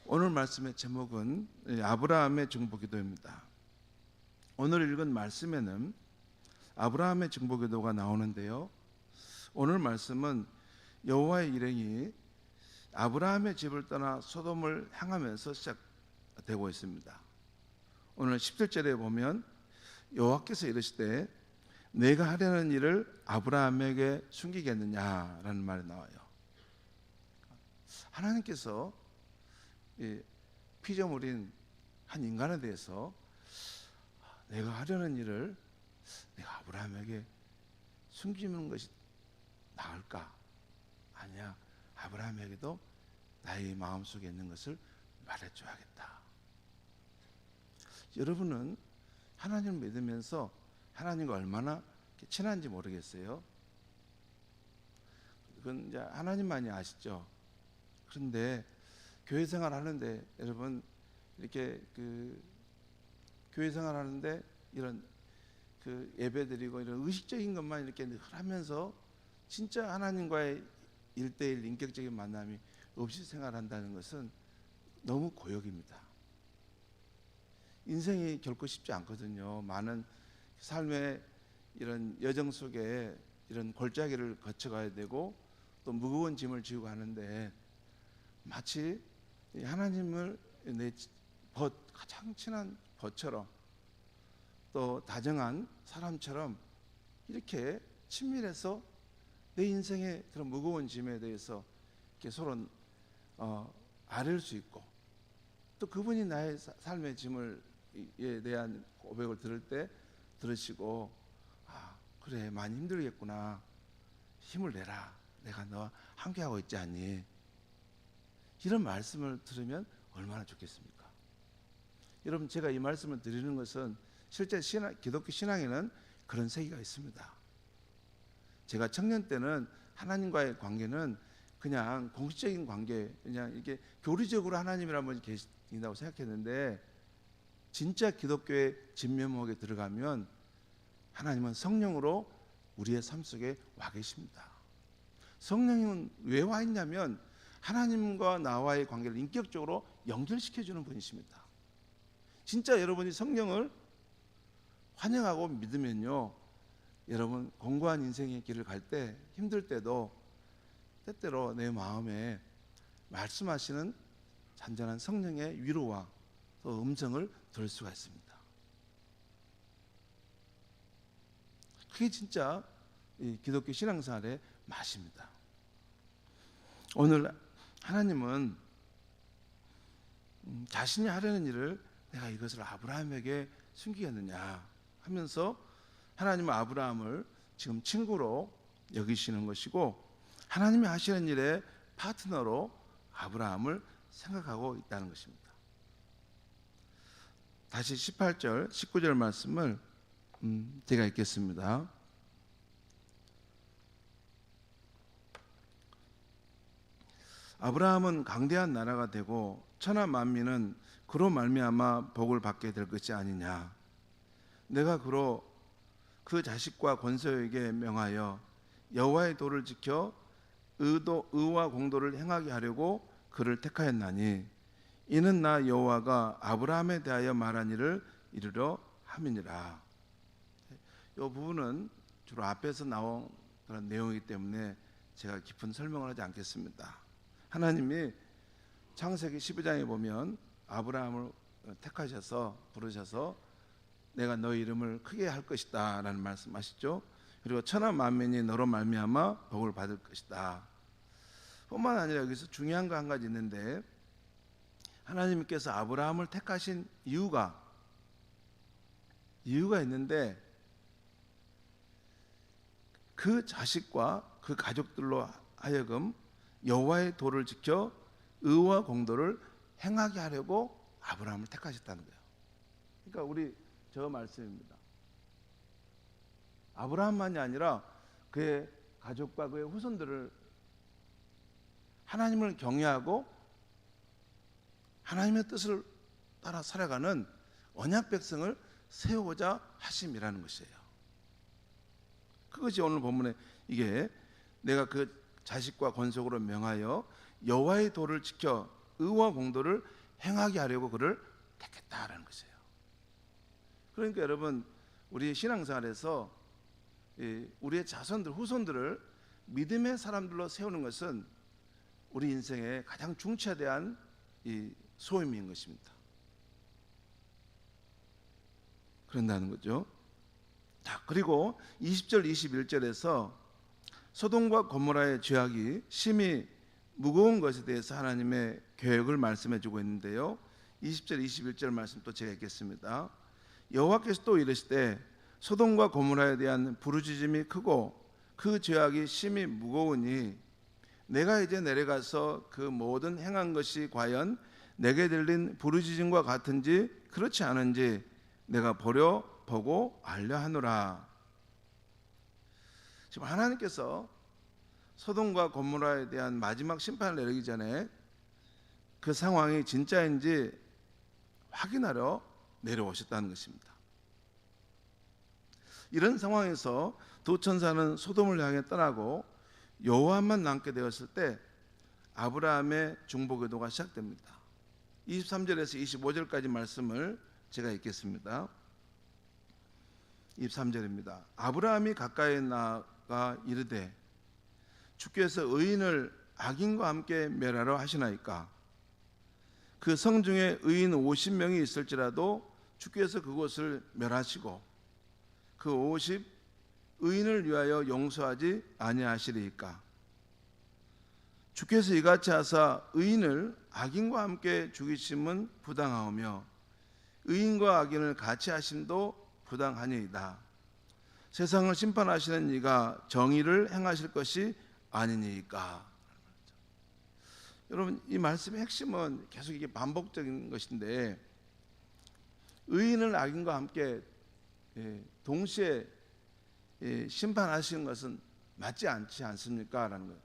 오늘 말씀의 제목은 아브라함의 중보기도입니다. 오늘 읽은 말씀에는 아브라함의 중보기도가 나오는데요. 오늘 말씀은 여호와의 일행이 아브라함의 집을 떠나 소돔을 향하면서 시작되고 있습니다. 오늘 17절에 보면 여호와께서 이르시되 내가 하려는 일을 아브라함에게 숨기겠느냐라는 말이 나와요. 하나님께서 피조물인 한 인간에 대해서 내가 하려는 일을 내가 아브라함에게 숨기는 것이 나을까? 아니야, 아브라함에게도 나의 마음속에 있는 것을 말해줘야겠다. 여러분은 하나님을 믿으면서 하나님과 얼마나 친한지 모르겠어요. 그건 이제 하나님만이 아시죠. 그런데 교회 생활 하는데 여러분 이렇게 교회 생활 하는데 이런 예배 드리고 이런 의식적인 것만 이렇게 하면서 진짜 하나님과의 1대1 인격적인 만남이 없이 생활한다는 것은 너무 고역입니다. 인생이 결코 쉽지 않거든요. 많은 삶의 이런 여정 속에 이런 골짜기를 거쳐가야 되고 또 무거운 짐을 지고 가는데 마치 하나님을 내 가장 친한 벗처럼 또 다정한 사람처럼 이렇게 친밀해서 내 인생의 그런 무거운 짐에 대해서 이렇게 서로 아뢰을 수 있고 또 그분이 나의 삶의 짐을 에 대한 고백을 들을 때 들으시고 그래 많이 힘들겠구나 힘을 내라 내가 너와 함께하고 있지 않니 이런 말씀을 들으면 얼마나 좋겠습니까? 여러분 제가 이 말씀을 드리는 것은 실제 기독교 신앙에는 그런 세계가 있습니다. 제가 청년 때는 하나님과의 관계는 그냥 공식적인 관계 그냥 이게 교리적으로 하나님이란 분이 계신다고 생각했는데 진짜 기독교의 진면목에 들어가면 하나님은 성령으로 우리의 삶 속에 와 계십니다. 성령은 왜 와 있냐면 하나님과 나와의 관계를 인격적으로 연결시켜주는 분이십니다. 진짜 여러분이 성령을 환영하고 믿으면요 여러분 공고한 인생의 길을 갈 때 힘들 때도 때때로 내 마음에 말씀하시는 잔잔한 성령의 위로와 또 음성을 들을 수가 있습니다. 그게 진짜 이 기독교 신앙생활의 맛입니다. 오늘 하나님은 자신이 하려는 일을 내가 이것을 아브라함에게 숨기겠느냐 하면서 하나님은 아브라함을 지금 친구로 여기시는 것이고 하나님이 하시는 일의 파트너로 아브라함을 생각하고 있다는 것입니다. 다시 18절, 19절 말씀을 제가 읽겠습니다. 아브라함은 강대한 나라가 되고 천하 만민은 그로 말미암아 복을 받게 될 것이 아니냐. 내가 그로 그 자식과 권소에게 명하여 여호와의 도를 지켜 의와 공도를 행하게 하려고 그를 택하였나니 이는 나 여호와가 아브라함에 대하여 말한 일을 이루려 함이니라. 이 부분은 주로 앞에서 나온 그런 내용이기 때문에 제가 깊은 설명을 하지 않겠습니다. 하나님이 창세기 12장에 보면 아브라함을 택하셔서 부르셔서 내가 너의 이름을 크게 할 것이다 라는 말씀하시죠. 그리고 천하 만민이 너로 말미암아 복을 받을 것이다. 뿐만 아니라 여기서 중요한 거 한 가지 있는데 하나님께서 아브라함을 택하신 이유가 있는데 그 자식과 그 가족들로 하여금 여호와의 도를 지켜 의와 공도를 행하게 하려고 아브라함을 택하셨다는 거예요. 그러니까 우리 저 말씀입니다. 아브라함만이 아니라 그의 가족과 그의 후손들을 하나님을 경외하고 하나님의 뜻을 따라 살아가는 언약 백성을 세우고자 하심이라는 것이에요. 그것이 오늘 본문에 이게 내가 그 자식과 권속으로 명하여 여호와의 도를 지켜 의와 공도를 행하게 하려고 그를 택했다라는 것이에요. 그러니까 여러분, 우리 신앙생활에서 우리의 자손들, 후손들을 믿음의 사람들로 세우는 것은 우리 인생의 가장 중차대한 소임인 것입니다. 그런다는 거죠. 자, 그리고 20절 21절에서 소돔과 고모라의 죄악이 심히 무거운 것에 대해서 하나님의 계획을 말씀해 주고 있는데요. 20절 21절 말씀 또 제가 읽겠습니다. 여호와께서 또 이르시되 소돔과 고모라에 대한 부르짖음이 크고 그 죄악이 심히 무거우니 내가 이제 내려가서 그 모든 행한 것이 과연 내게 들린 부르짖음과 같은지 그렇지 않은지 내가 보고 알려 하노라. 지금 하나님께서 소돔과 고모라에 대한 마지막 심판을 내리기 전에 그 상황이 진짜인지 확인하러 내려오셨다는 것입니다. 이런 상황에서 두 천사는 소돔을 향해 떠나고 여호와만 남게 되었을 때 아브라함의 중보기도가 시작됩니다. 23절에서 25절까지 말씀을 제가 읽겠습니다. 23절입니다. 아브라함이 가까이 나아가 이르되 주께서 의인을 악인과 함께 멸하러 하시나이까? 그 성 중에 의인 50명이 있을지라도 주께서 그곳을 멸하시고 그 50 의인을 위하여 용서하지 아니하시리이까? 주께서 이같이 하사 의인을 악인과 함께 죽이심은 부당하오며 의인과 악인을 같이 하심도 부당하니이다. 세상을 심판하시는 이가 정의를 행하실 것이 아니니까. 여러분, 이 말씀의 핵심은 계속 이게 반복적인 것인데, 의인을 악인과 함께 동시에 심판하시는 것은 맞지 않지 않습니까? 라는 거예요.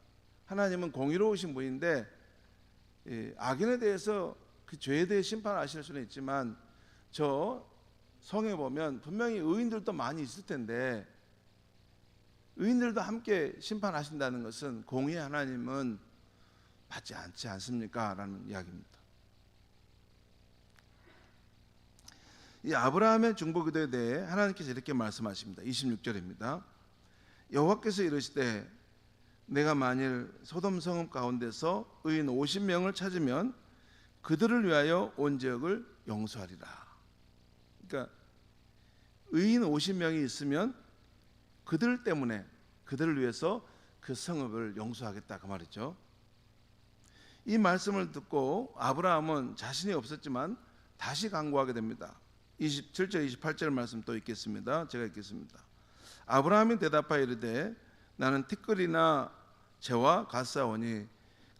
하나님은 공의로우신 분인데 악인에 대해서 그 죄에 대해 심판하실 수는 있지만 저 성에 보면 분명히 의인들도 많이 있을 텐데 의인들도 함께 심판하신다는 것은 공의의 하나님은 맞지 않지 않습니까? 라는 이야기입니다. 이 아브라함의 중보기도에 대해 하나님께서 이렇게 말씀하십니다. 26절입니다. 여호와께서 이르시되 내가 만일 소돔 성읍 가운데서 의인 50명을 찾으면 그들을 위하여 온 지역을 용서하리라. 그러니까 의인 50명이 있으면 그들 때문에 그들을 위해서 그 성읍을 용서하겠다 그 말이죠. 이 말씀을 듣고 아브라함은 자신이 없었지만 다시 간구하게 됩니다. 27절 28절 말씀 또 읽겠습니다. 제가 읽겠습니다. 아브라함이 대답하여 이르되 나는 티끌이나 재와 같사오니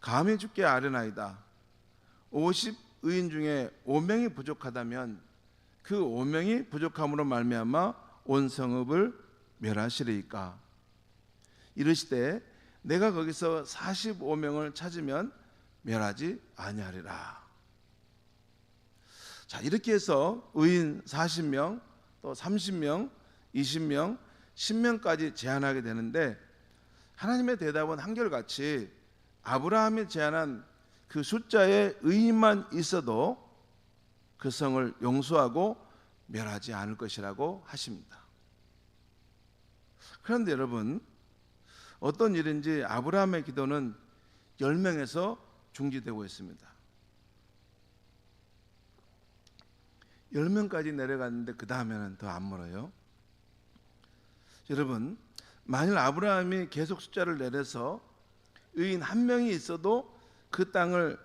감히 주께 아뢰나이다. 50 의인 중에 5명이 부족하다면 그 5명이 부족함으로 말미암아 온 성읍을 멸하시리이까? 이르시되 내가 거기서 45명을 찾으면 멸하지 아니하리라. 자, 이렇게 해서 의인 40명, 또 30명, 20명, 10명까지 제한하게 되는데 하나님의 대답은 한결같이 아브라함이 제안한 그 숫자의 의인만 있어도 그 성을 용서하고 멸하지 않을 것이라고 하십니다. 그런데 여러분, 어떤 일인지 아브라함의 기도는 10명에서 중지되고 있습니다. 10명까지 내려갔는데 그 다음에는 더 안 멀어요. 여러분, 만일 아브라함이 계속 숫자를 내려서 의인 한 명이 있어도 그 땅을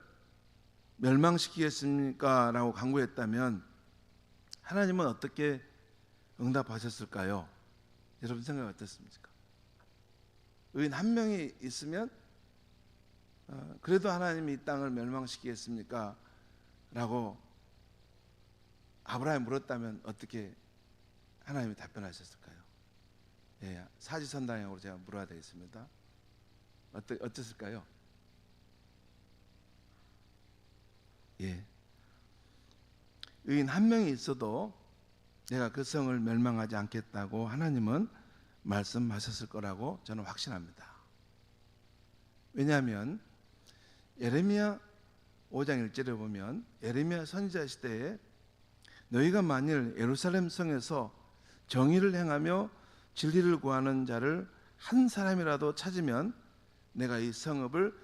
멸망시키겠습니까? 라고 간구했다면 하나님은 어떻게 응답하셨을까요? 여러분 생각 어떻습니까? 의인 한 명이 있으면 그래도 하나님이 이 땅을 멸망시키겠습니까? 라고 아브라함이 물었다면 어떻게 하나님이 답변하셨을까요? 예, 사지선다형으로 제가 물어야 되겠습니다. 어땠을까요? 예, 의인 한 명이 있어도 내가 그 성을 멸망하지 않겠다고 하나님은 말씀하셨을 거라고 저는 확신합니다. 왜냐하면 예레미야 5장 1절에 보면 예레미야 선지자 시대에 너희가 만일 예루살렘 성에서 정의를 행하며 진리를 구하는 자를 한 사람이라도 찾으면 내가 이 성읍을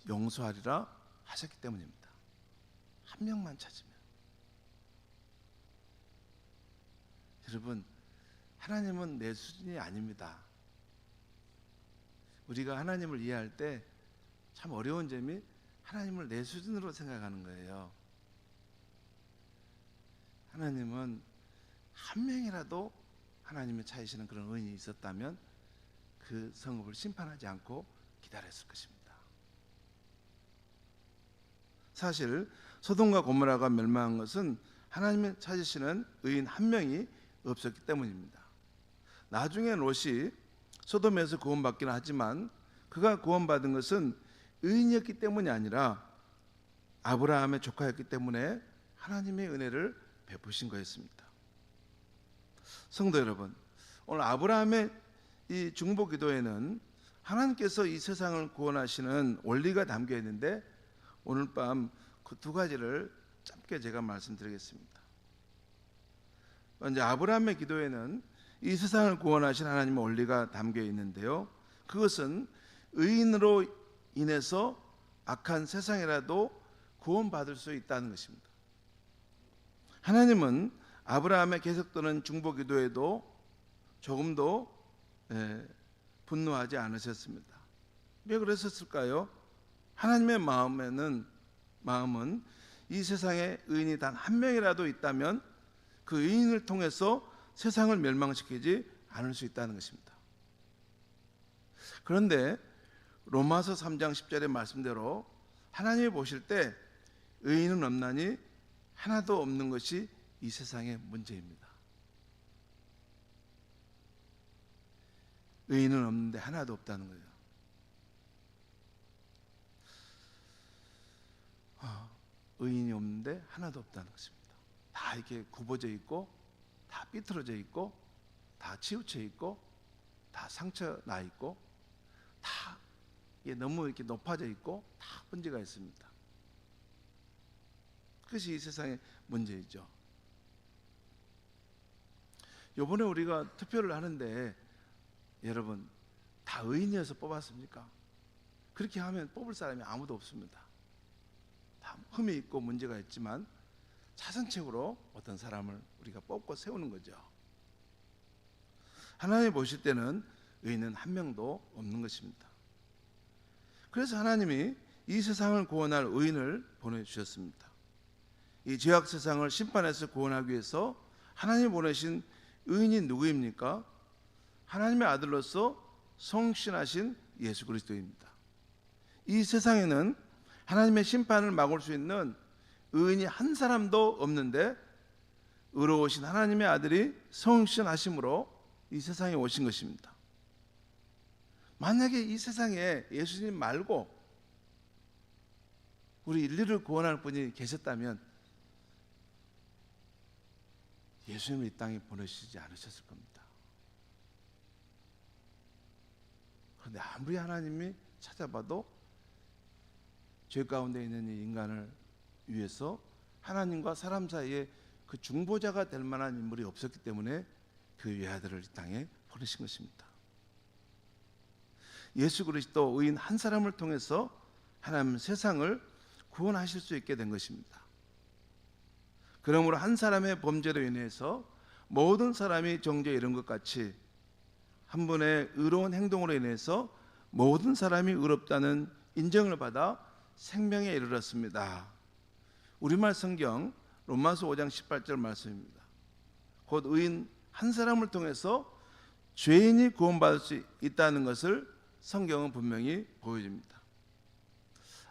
용서하리라 하셨기 때문입니다. 한 명만 찾으면. 여러분, 하나님은 내 수준이 아닙니다. 우리가 하나님을 이해할 때 참 어려운 점이 하나님을 내 수준으로 생각하는 거예요. 하나님은 한 명이라도 하나님이 찾으시는 그런 의인이 있었다면 그 성읍을 심판하지 않고 기다렸을 것입니다. 사실 소돔과 고모라가 멸망한 것은 하나님이 찾으시는 의인 한 명이 없었기 때문입니다. 나중에 롯이 소돔에서 구원받기는 하지만 그가 구원받은 것은 의인이었기 때문이 아니라 아브라함의 조카였기 때문에 하나님의 은혜를 베푸신 거였습니다. 성도 여러분, 오늘 아브라함의 이 중보 기도에는 하나님께서 이 세상을 구원하시는 원리가 담겨 있는데 오늘 밤 그 두 가지를 짧게 제가 말씀드리겠습니다. 먼저 아브라함의 기도에는 이 세상을 구원하신 하나님의 원리가 담겨 있는데요, 그것은 의인으로 인해서 악한 세상이라도 구원받을 수 있다는 것입니다. 하나님은 아브라함의 계속되는 중보 기도에도 조금도 분노하지 않으셨습니다. 왜 그랬을까요? 하나님의 마음은 이 세상에 의인이 단 한 명이라도 있다면 그 의인을 통해서 세상을 멸망시키지 않을 수 있다는 것입니다. 그런데 로마서 3장 10절의 말씀대로 하나님이 보실 때 의인은 없나니 하나도 없는 것이 이 세상의 문제입니다. 의인은 없는데 하나도 없다는 거예요. 의인이 없는데 하나도 없다는 것입니다. 다 이렇게 굽어져 있고, 다 삐뚤어져 있고, 다 치우쳐 있고, 다 상처 나 있고, 다 너무 이렇게 높아져 있고, 다 문제가 있습니다. 그것이 이 세상의 문제이죠. 이번에 우리가 투표를 하는데 여러분, 다 의인이어서 뽑았습니까? 그렇게 하면 뽑을 사람이 아무도 없습니다. 다 흠이 있고 문제가 있지만 차선책으로 어떤 사람을 우리가 뽑고 세우는 거죠. 하나님 보실 때는 의인은 한 명도 없는 것입니다. 그래서 하나님이 이 세상을 구원할 의인을 보내주셨습니다. 이 죄악 세상을 심판해서 구원하기 위해서 하나님이 보내신 의인이 누구입니까? 하나님의 아들로서 성신하신 예수 그리스도입니다. 이 세상에는 하나님의 심판을 막을 수 있는 의인이 한 사람도 없는데 의로우신 하나님의 아들이 성신하심으로 이 세상에 오신 것입니다. 만약에 이 세상에 예수님 말고 우리 인류를 구원할 분이 계셨다면 예수님을 이 땅에 보내시지 않으셨을 겁니다. 그런데 아무리 하나님이 찾아봐도 죄 가운데 있는 이 인간을 위해서 하나님과 사람 사이에 그 중보자가 될 만한 인물이 없었기 때문에 그 외아들을 이 땅에 보내신 것입니다. 예수 그리스도 의인 한 사람을 통해서 하나님은 세상을 구원하실 수 있게 된 것입니다. 그러므로 한 사람의 범죄로 인해서 모든 사람이 정죄에 이른 것 같이 한 분의 의로운 행동으로 인해서 모든 사람이 의롭다는 인정을 받아 생명에 이르렀습니다. 우리말 성경 로마서 5장 18절 말씀입니다. 곧 의인 한 사람을 통해서 죄인이 구원받을 수 있다는 것을 성경은 분명히 보여줍니다.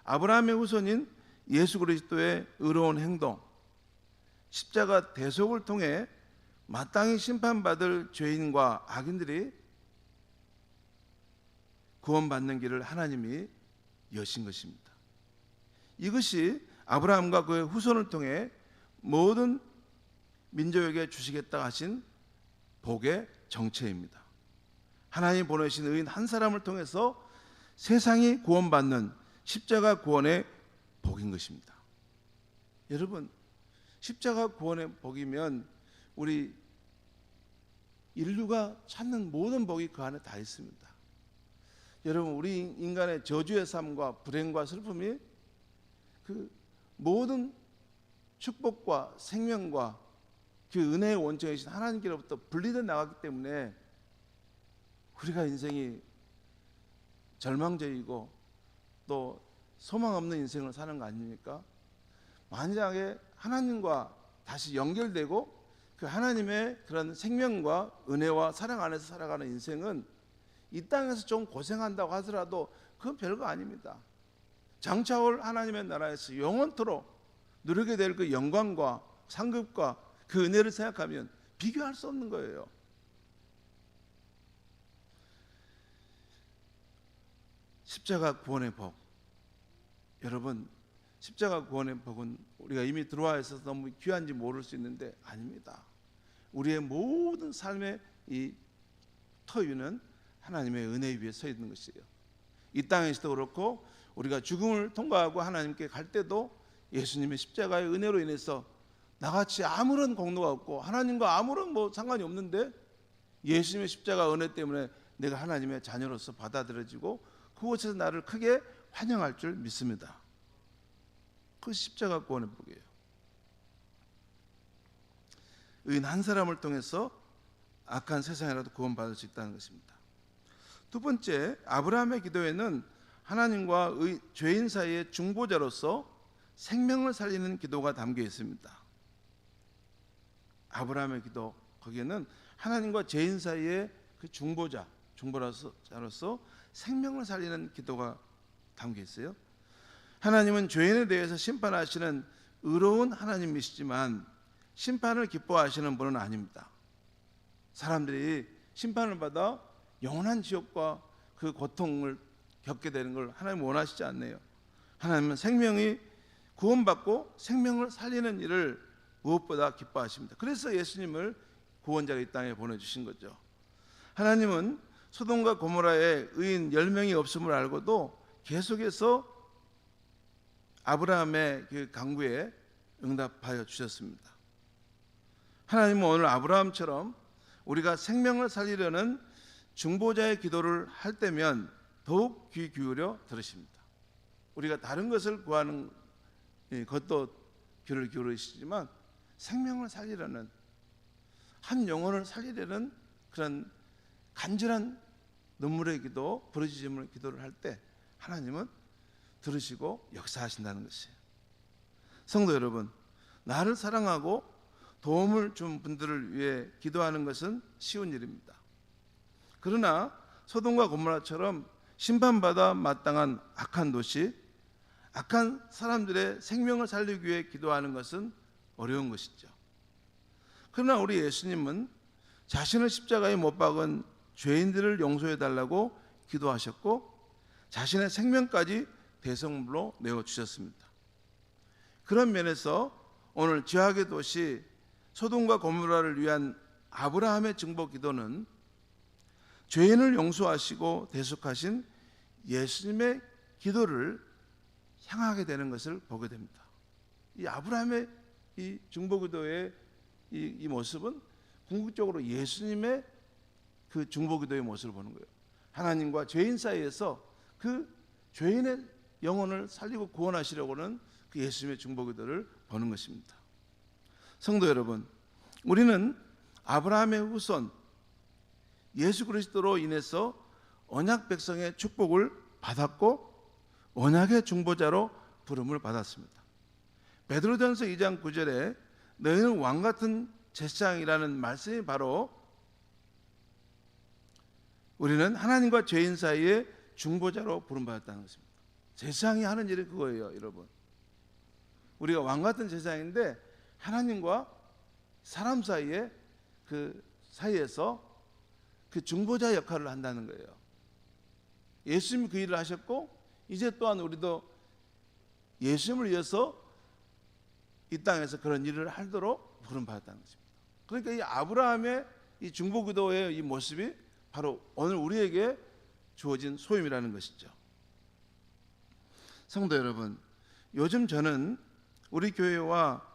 아브라함의 후손인 예수 그리스도의 의로운 행동, 십자가 대속을 통해 마땅히 심판받을 죄인과 악인들이 구원받는 길을 하나님이 여신 것입니다. 이것이 아브라함과 그의 후손을 통해 모든 민족에게 주시겠다 하신 복의 정체입니다. 하나님 보내신 의인 한 사람을 통해서 세상이 구원받는 십자가 구원의 복인 것입니다. 여러분, 십자가 구원의 복이면 우리 인류가 찾는 모든 복이 그 안에 다 있습니다. 여러분, 우리 인간의 저주의 삶과 불행과 슬픔이 그 모든 축복과 생명과 그 은혜의 원천이신 하나님께로부터 분리되어 나갔기 때문에 우리가 인생이 절망적이고 또 소망 없는 인생을 사는 거 아닙니까? 만약에 하나님과 다시 연결되고 그 하나님의 그런 생명과 은혜와 사랑 안에서 살아가는 인생은 이 땅에서 좀 고생한다고 하더라도 그건 별거 아닙니다. 장차 올 하나님의 나라에서 영원토록 누리게 될 그 영광과 상급과 그 은혜를 생각하면 비교할 수 없는 거예요. 십자가 구원의 복, 여러분, 십자가 구원의 복은 우리가 이미 들어와 있어서 너무 귀한지 모를 수 있는데 아닙니다. 우리의 모든 삶의 이 터위는 하나님의 은혜 위에 서 있는 것이에요. 이 땅에서도 그렇고 우리가 죽음을 통과하고 하나님께 갈 때도 예수님의 십자가의 은혜로 인해서 나같이 아무런 공로가 없고 하나님과 아무런 상관이 없는데 예수님의 십자가 은혜 때문에 내가 하나님의 자녀로서 받아들여지고 그곳에서 나를 크게 환영할 줄 믿습니다. 그 십자가 구원의 복이에요. 의인 한 사람을 통해서 악한 세상이라도 구원받을 수 있다는 것입니다. 두 번째, 아브라함의 기도에는 하나님과 죄인 사이의 중보자로서 생명을 살리는 기도가 담겨 있습니다. 아브라함의 기도, 거기에는 하나님과 죄인 사이의 그 중보자로서 생명을 살리는 기도가 담겨 있어요. 하나님은 죄인에 대해서 심판하시는 의로운 하나님이시지만 심판을 기뻐하시는 분은 아닙니다. 사람들이 심판을 받아 영원한 지옥과 그 고통을 겪게 되는 걸 하나님 원하시지 않네요. 하나님은 생명이 구원받고 생명을 살리는 일을 무엇보다 기뻐하십니다. 그래서 예수님을 구원자가 이 땅에 보내주신 거죠. 하나님은 소돔과 고모라에 의인 10명이 없음을 알고도 계속해서 아브라함의 그 간구에 응답하여 주셨습니다. 하나님은 오늘 아브라함처럼 우리가 생명을 살리려는 중보자의 기도를 할 때면 더욱 귀 기울여 들으십니다. 우리가 다른 것을 구하는 것도 귀를 기울이시지만 생명을 살리려는, 한 영혼을 살리려는 그런 간절한 눈물의 기도, 부르짖음의 기도를 할 때 하나님은 들으시고 역사하신다는 것이에요. 성도 여러분, 나를 사랑하고 도움을 준 분들을 위해 기도하는 것은 쉬운 일입니다. 그러나 소돔과 고모라처럼 심판받아 마땅한 악한 도시, 악한 사람들의 생명을 살리기 위해 기도하는 것은 어려운 것이죠. 그러나 우리 예수님은 자신을 십자가에 못 박은 죄인들을 용서해 달라고 기도하셨고 자신의 생명까지 대성물로 내어주셨습니다. 그런 면에서 오늘 죄악의 도시 소돔과 고모라를 위한 아브라함의 증보 기도는 죄인을 용서하시고 대속하신 예수님의 기도를 향하게 되는 것을 보게 됩니다. 이 아브라함의 이 중보 기도의 이 모습은 궁극적으로 예수님의 그 중보 기도의 모습을 보는 거예요. 하나님과 죄인 사이에서 그 죄인의 영혼을 살리고 구원하시려고는 그 예수님의 중보 기도를 보는 것입니다. 성도 여러분, 우리는 아브라함의 후손 예수 그리스도로 인해서 언약 백성의 축복을 받았고 언약의 중보자로 부름을 받았습니다. 베드로전서 2장 9절에 너희는 왕같은 제사장이라는 말씀이 바로 우리는 하나님과 죄인 사이의 중보자로 부름받았다는 것입니다. 제사장이 하는 일이 그거예요, 여러분. 우리가 왕같은 제사장인데 하나님과 사람 사이에 그 사이에서 그 중보자 역할을 한다는 거예요. 예수님이 그 일을 하셨고 이제 또한 우리도 예수님을 위해서 이 땅에서 그런 일을 하도록 부름받았다는 것입니다. 그러니까 이 아브라함의 이 중보기도의 이 모습이 바로 오늘 우리에게 주어진 소임이라는 것이죠. 성도 여러분, 요즘 저는 우리 교회와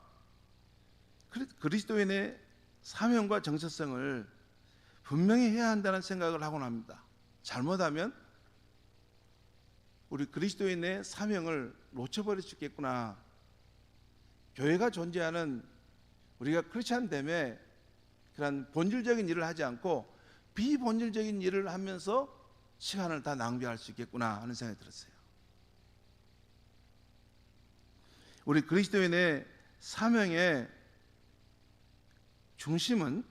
그리스도인의 사명과 정체성을 분명히 해야 한다는 생각을 하곤 합니다. 잘못하면 우리 그리스도인의 사명을 놓쳐버릴 수 있겠구나. 교회가 존재하는 우리가 크리스찬됨에 그런 본질적인 일을 하지 않고 비본질적인 일을 하면서 시간을 다 낭비할 수 있겠구나 하는 생각이 들었어요. 우리 그리스도인의 사명의 중심은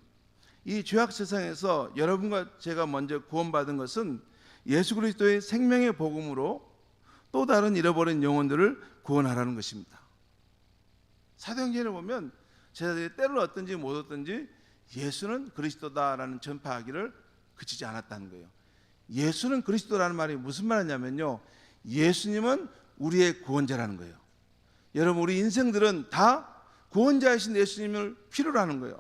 이 죄악 세상에서 여러분과 제가 먼저 구원받은 것은 예수 그리스도의 생명의 복음으로 또 다른 잃어버린 영혼들을 구원하라는 것입니다. 사도행전에 보면 제자들이 때를 얻든지 못 얻든지 예수는 그리스도다라는 전파하기를 그치지 않았다는 거예요. 예수는 그리스도라는 말이 무슨 말이냐면요, 예수님은 우리의 구원자라는 거예요. 여러분, 우리 인생들은 다 구원자이신 예수님을 필요로 하는 거예요.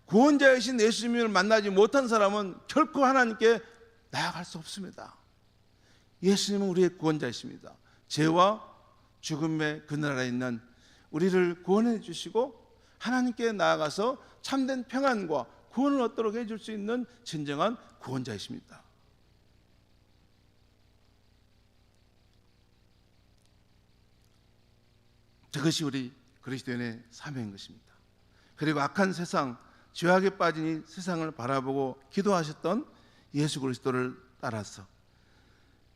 구원자이신 예수님을 만나지 못한 사람은 결코 하나님께 나아갈 수 없습니다. 예수님은 우리의 구원자이십니다. 죄와 죽음의 그늘에 있는 우리를 구원해 주시고 하나님께 나아가서 참된 평안과 구원을 얻도록 해줄 수 있는 진정한 구원자이십니다. 그것이 우리 그리스도인의 사명인 것입니다. 그리고 악한 세상, 죄악에 빠진 이 세상을 바라보고 기도하셨던 예수 그리스도를 따라서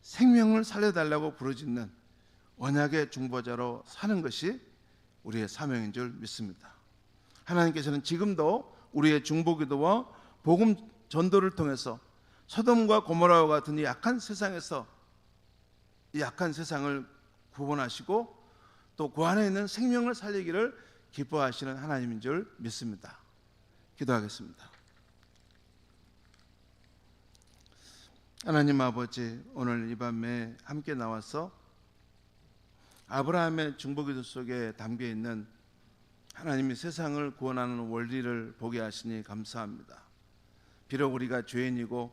생명을 살려달라고 부르짖는 언약의 중보자로 사는 것이 우리의 사명인 줄 믿습니다. 하나님께서는 지금도 우리의 중보기도와 복음 전도를 통해서 소돔과 고모라와 같은 이 약한 세상에서 이 약한 세상을 구원하시고 또 그 안에 있는 생명을 살리기를 기뻐하시는 하나님인 줄 믿습니다. 기도하겠습니다. 하나님 아버지, 오늘 이 밤에 함께 나와서 아브라함의 중보기도 속에 담겨있는 하나님이 세상을 구원하는 원리를 보게 하시니 감사합니다. 비록 우리가 죄인이고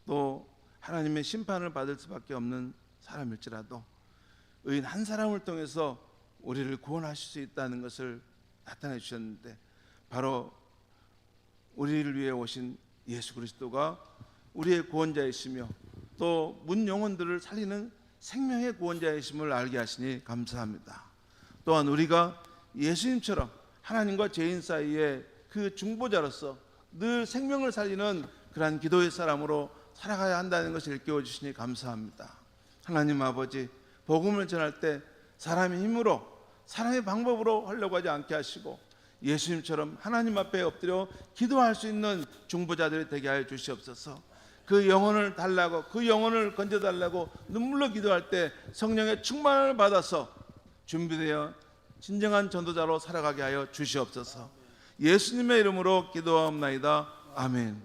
또 하나님의 심판을 받을 수밖에 없는 사람일지라도 의인 한 사람을 통해서 우리를 구원하실 수 있다는 것을 나타내 주셨는데, 바로 우리를 위해 오신 예수 그리스도가 우리의 구원자이시며 또 문 영혼들을 살리는 생명의 구원자이심을 알게 하시니 감사합니다. 또한 우리가 예수님처럼 하나님과 죄인 사이에 그 중보자로서 늘 생명을 살리는 그러한 기도의 사람으로 살아가야 한다는 것을 일깨워 주시니 감사합니다. 하나님 아버지, 복음을 전할 때 사람의 힘으로 사람의 방법으로 하려고 하지 않게 하시고 예수님처럼 하나님 앞에 엎드려 기도할 수 있는 중보자들이 되게 하여 주시옵소서. 그 영혼을 달라고, 그 영혼을 건져달라고 눈물로 기도할 때 성령의 충만을 받아서 준비되어 진정한 전도자로 살아가게 하여 주시옵소서. 예수님의 이름으로 기도하옵나이다. 아멘.